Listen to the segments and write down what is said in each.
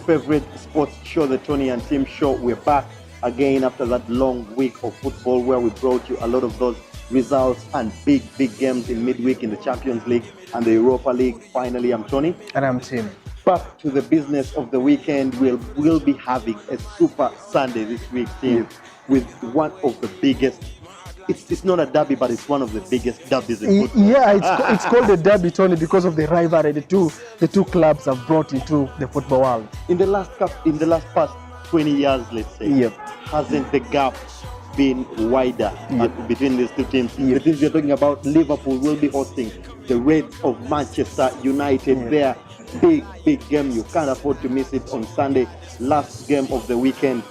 favorite sports show, the Tonny and Tim show. We're back again after that long week of football where we brought you a lot of those results and big games in midweek in the Champions League and the Europa League. Finally, I'm Tonny. And I'm Tim. Back to the business of the weekend. We'll be having a super Sunday this week, Tim, with one of the biggest. It's not a derby, but it's one of the biggest derbies in football. Yeah, it's called a derby, Tony, because of the rivalry the two clubs have brought into the football world. In the last past 20 years, let's say, hasn't the gap been wider between these two teams? The teams we're talking about, Liverpool will be hosting the Reds of Manchester United. Their big game. You can't afford to miss it on Sunday, last game of the weekend.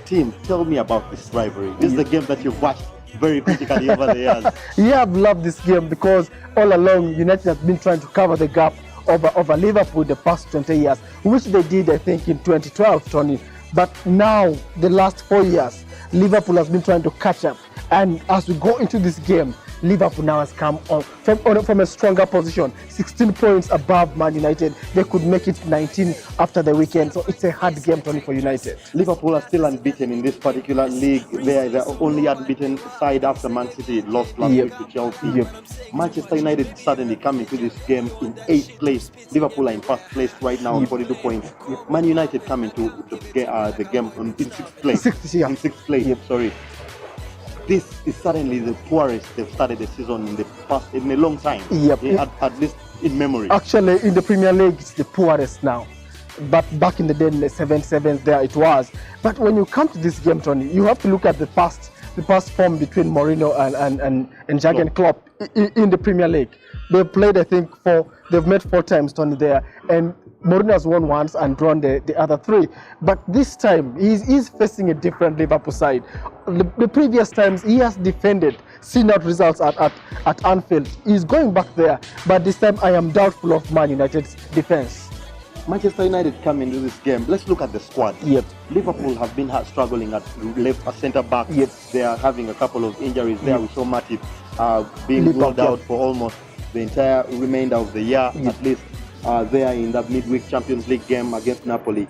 Tim, tell me about this rivalry. This is the game that you've watched very critically over the years. Yeah, I've loved this game because all along United has been trying to cover the gap over Liverpool the past 20 years, which they did, I think, in 2012, Tony. But now, the last 4 years, Liverpool has been trying to catch up. And as we go into this game, Liverpool now has come on from a stronger position, 16 points above Man United. They could make it 19 after the weekend, so it's a hard game, Tony, for United. Liverpool are still unbeaten in this particular league. They are the only unbeaten side after Man City lost last week to Chelsea. Manchester United suddenly come into this game in 8th place. Liverpool are in 1st place right now on 42 points. Man United come into the game in 6th place. In 6th place, sorry. This is suddenly the poorest they've started the season in a long time. At least in memory. Actually, in the Premier League, it's the poorest now. But back in the day, in the 7-7, there it was. But when you come to this game, Tony, you have to look at the past form between Mourinho and Jurgen Klopp in the Premier League. They've played, I think, they've met 4 times, Tony, there. And Mourinho has won once and drawn the other 3. But this time, he's facing a different Liverpool side. The previous times, he has defended, seen out results at Anfield. He's going back there. But this time, I am doubtful of Man United's defense. Manchester United come into this game. Let's look at the squad. Liverpool have been struggling at centre back. They are having a couple of injuries there. We saw Matip being ruled out for almost the entire remainder of the year, at least. There in that midweek Champions League game against Napoli.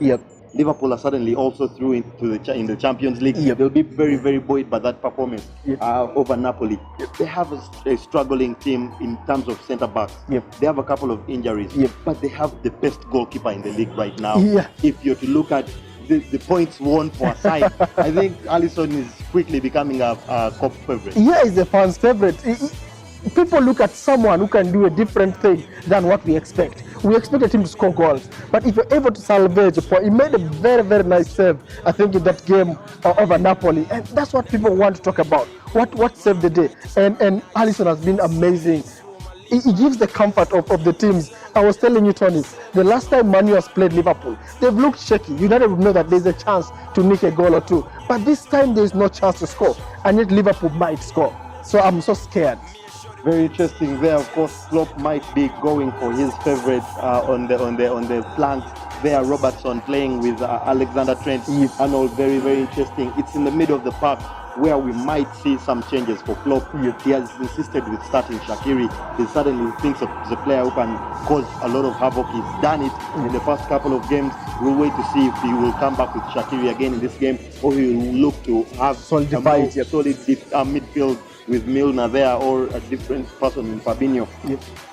Liverpool are suddenly also through in the Champions League. They'll be very buoyed by that performance over Napoli. They have a struggling team in terms of centre backs. They have a couple of injuries, but they have the best goalkeeper in the league right now. If you're to look at the points won for a side, I think Alisson is quickly becoming a cup favorite. Yeah, he's a fan's favorite. People look at someone who can do a different thing than what we expect. We expected him to score goals, but if you're able to salvage a point, he made a very nice save, I think, in that game over Napoli, and that's what people want to talk about. What saved the day? And Alisson has been amazing. He gives the comfort of the teams. I was telling you, Tony, the last time Manu has played Liverpool, they've looked shaky. United would know that there's a chance to nick a goal or 2, but this time there's no chance to score, and yet Liverpool might score. So I'm so scared. Very interesting there. Of course, Klopp might be going for his favorite on the flank there. Robertson playing with Alexander Trent. Arnold, very interesting. It's in the middle of the park where we might see some changes for Klopp. He has insisted with starting Shaqiri. He suddenly thinks of the player who can cause a lot of havoc. He's done it in the first couple of games. We'll wait to see if he will come back with Shaqiri again in this game, or he will look to have solid midfield with Milner there, or a different person in Fabinho.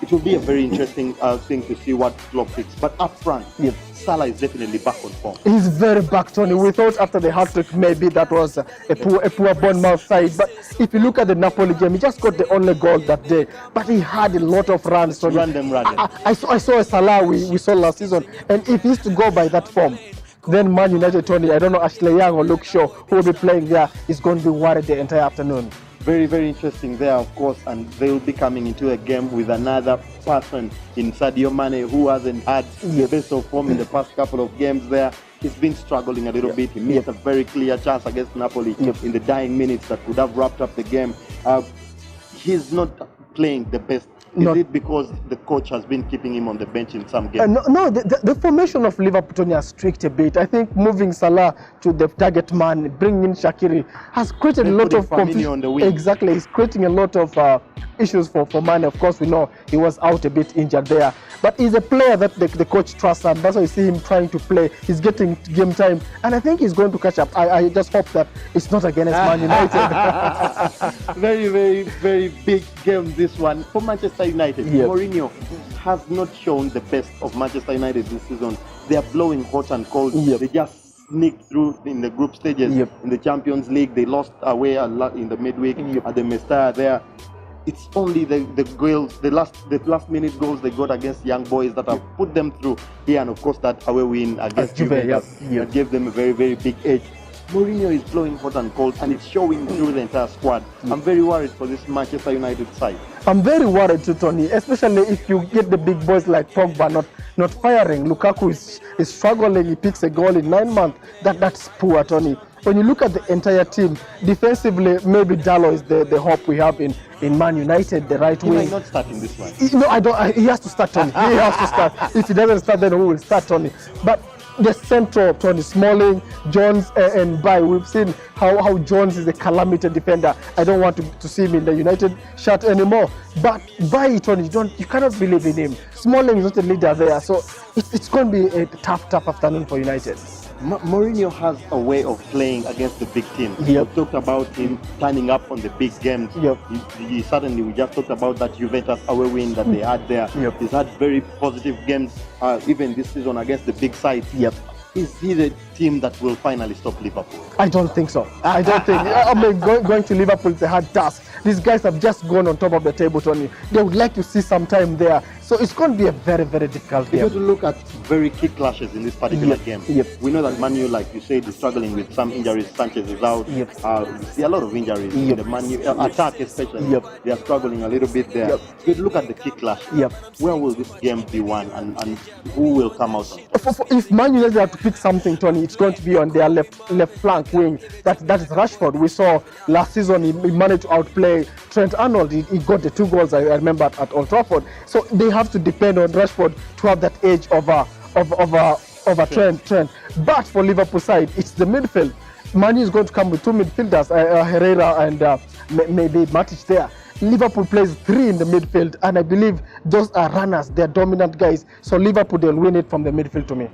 It will be a very interesting thing to see what Klopp picks. But up front, Salah is definitely back on form. He's very back, Tony. We thought after the hat-trick maybe that was a poor Bournemouth side. But if you look at the Napoli game, he just got the only goal that day. But he had a lot of runs, Tony. Random. I saw a Salah we saw last season. And if he's to go by that form, then Man United, Tony, I don't know, Ashley Young or Luke Shaw, who will be playing there, is going to be worried the entire afternoon. Very interesting there, of course, and they'll be coming into a game with another person in Sadio Mane, who hasn't had the best of form in the past couple of games there. He's been struggling a little bit. He missed a very clear chance against Napoli in the dying minutes that would have wrapped up the game. He's not playing the best Is it because the coach has been keeping him on the bench in some games? No, the formation of Liverpool has streaked a bit. I think moving Salah to the target man, bringing in Shaqiri has created a lot of confusion. On the wing. Exactly, it's creating a lot of issues for Mane. Of course, we know he was out a bit injured there, but he's a player that the coach trusts, and that's why you see him trying to play. He's getting game time, and I think he's going to catch up. I just hope that it's not against Man United. Very, very, very big game, this one for Manchester United. Yep. Mourinho has not shown the best of Manchester United this season. They are blowing hot and cold. Yep. They just sneaked through in the group stages. Yep. In the Champions League, they lost away a lot in the midweek at the Mestalla there. It's only the goals, the last minute goals they got against young boys that have put them through here, and of course that away win against Juventus that gave them a very, very big edge. Mourinho is blowing hot and cold, and it's showing through the entire squad. I'm very worried for this Manchester United side. I'm very worried too, Tony, especially if you get the big boys like Pogba not firing. Lukaku is struggling. He picks a goal in 9 months. That's poor, Tony. When you look at the entire team, defensively, maybe Dalot is the hope we have in Man United, the right wing. He might not start in this one. No, I don't. He has to start, Tony. He has to start. If he doesn't start, then who will start, Tony? But the central, Tony, Smalling, Jones, and Bai. We've seen how Jones is a calamity defender. I don't want to see him in the United shirt anymore. But Bai, Tony, you cannot believe in him. Smalling is not a leader there, so it's going to be a tough Afternoon for United. Mourinho has a way of playing against the big teams. Yep. We talked about him turning up on the big games. Yep. Certainly, we just talked about that Juventus away win that they had there. Yep. He's had very positive games, even this season against the big sides. Yep. Is he the team that will finally stop Liverpool? I don't think so. I don't think. I mean, going to Liverpool is a hard task. These guys have just gone on top of the table, Tony. They would like to see some time there. So it's going to be a very, very difficult game. If you look at very key clashes in this particular game, we know that Man U, like you said, is struggling with some injuries. Sanchez is out. Yep. We see a lot of injuries in the Man U attack, especially. Yep. They are struggling a little bit there. Yep. If you look at the key clash, where will this game be won, and who will come out? If Man United have to pick something, Tony, it's going to be on their left flank wing. That is Rashford. We saw last season he managed to outplay Trent Arnold. He got the 2 goals I remember at Old Trafford. So they have to depend on Rashford to have that edge over Trent. But for Liverpool side, it's the midfield. Man U is going to come with 2 midfielders, Herrera and maybe Matic there. Liverpool plays 3 in the midfield, and I believe those are runners. They're dominant guys. So Liverpool, they'll win it from the midfield to me.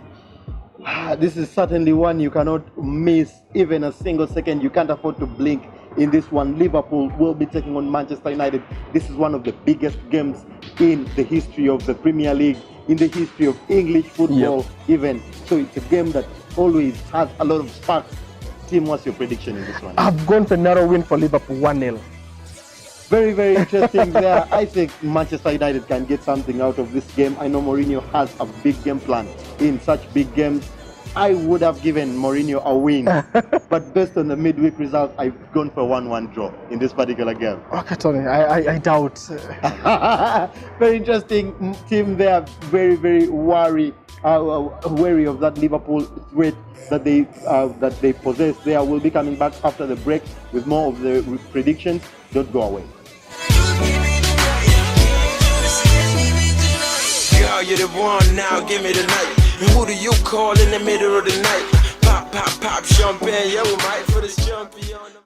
This is certainly one you cannot miss even a single second. You can't afford to blink in this one. Liverpool will be taking on Manchester United. This is one of the biggest games in the history of the Premier League, in the history of English football even. So it's a game that always has a lot of sparks. Tim, what's your prediction in this one? I've gone for a narrow win for Liverpool, 1-0. Very, very interesting there. I think Manchester United can get something out of this game. I know Mourinho has a big game plan in such big games. I would have given Mourinho a win, but based on the midweek result, I've gone for 1-1 draw in this particular game. Okay, Tony, I doubt. Very interesting team there. Very, very wary of that Liverpool threat that they possess. There will be coming back after the break with more of the predictions. Don't go away. Girl, you're the one now, give me the night. And who do you call in the middle of the night? Pop, pop, pop, champagne, yo, might for this jumpy on the